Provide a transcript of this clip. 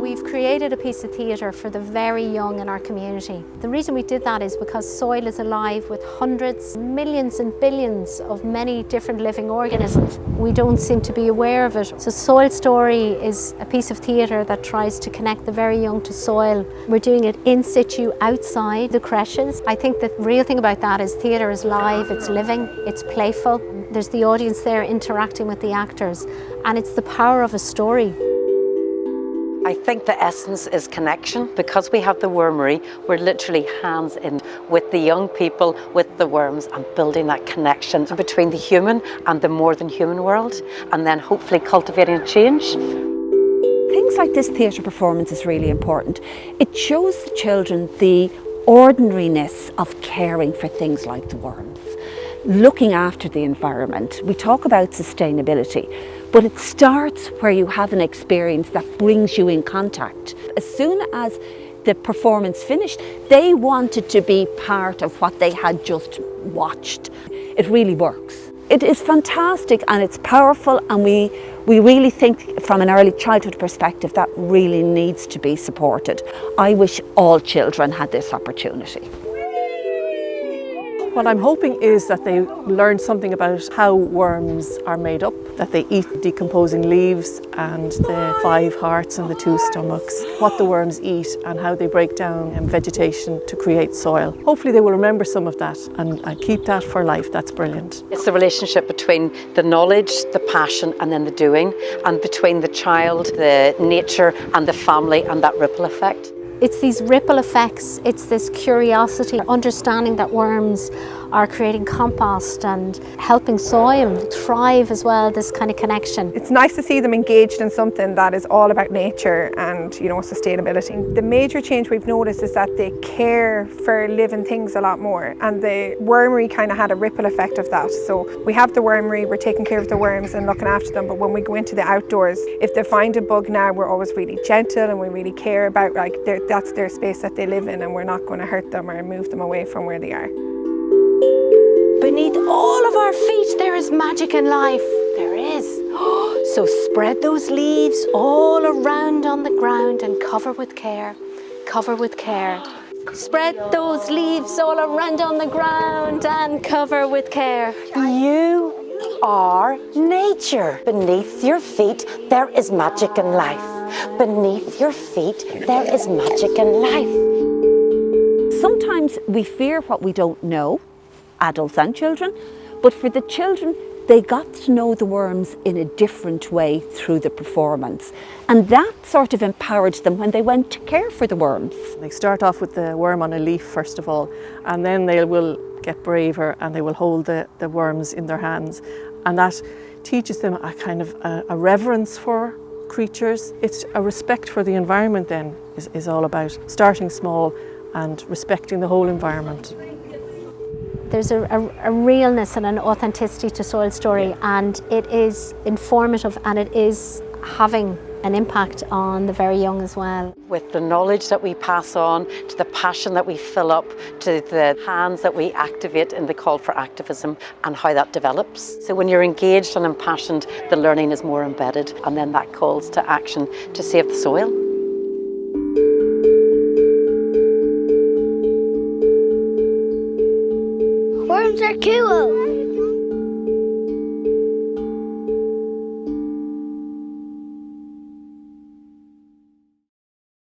We've created a piece of theatre for the very young in our community. The reason we did that is because soil is alive with hundreds, millions and billions of many different living organisms. We don't seem to be aware of it. So Soil Story is a piece of theatre that tries to connect the very young to soil. We're doing it in situ outside the creches. I think the real thing about that is theatre is live, it's living, it's playful. There's the audience there interacting with the actors, and it's the power of a story. I think the essence is connection. Because we have the wormery, we're literally hands in with the young people, with the worms, and building that connection between the human and the more than human world, and then hopefully cultivating change. Things like this theatre performance is really important. It shows the children the ordinariness of caring for things like the worms, looking after the environment. We talk about sustainability, but it starts where you have an experience that brings you in contact. As soon as the performance finished, they wanted to be part of what they had just watched. It really works. It is fantastic and it's powerful, and we really think from an early childhood perspective that really needs to be supported. I wish all children had this opportunity. What I'm hoping is that they learn something about how worms are made up, that they eat decomposing leaves and the 5 hearts and the 2 stomachs, what the worms eat and how they break down vegetation to create soil. Hopefully they will remember some of that and keep that for life. That's brilliant. It's the relationship between the knowledge, the passion, and then the doing, and between the child, the nature, and the family, and that ripple effect. It's these ripple effects, it's this curiosity, understanding that worms are creating compost and helping soil thrive as well, this kind of connection. It's nice to see them engaged in something that is all about nature and, sustainability. The major change we've noticed is that they care for living things a lot more, and the wormery kind of had a ripple effect of that. So we have the wormery, we're taking care of the worms and looking after them, but when we go into the outdoors, if they find a bug now, we're always really gentle and we really care about that's their space that they live in, and we're not going to hurt them or move them away from where they are. Beneath all of our feet there is magic and life. There is. So spread those leaves all around on the ground and cover with care. Cover with care. Spread those leaves all around on the ground and cover with care. You are nature. Beneath your feet there is magic and life. Beneath your feet there is magic and life. Sometimes we fear what we don't know, adults and children, but for the children, they got to know the worms in a different way through the performance. And that sort of empowered them when they went to care for the worms. They start off with the worm on a leaf first of all, and then they will get braver and they will hold the worms in their hands. And that teaches them a kind of a reverence for creatures. It's a respect for the environment then, is all about starting small and respecting the whole environment. There's a realness and an authenticity to Soil Story, and it is informative and it is having an impact on the very young as well. With the knowledge that we pass on, to the passion that we fill up, to the hands that we activate in the call for activism, and how that develops. So when you're engaged and impassioned, the learning is more embedded, and then that calls to action to save the soil. Worms are cool.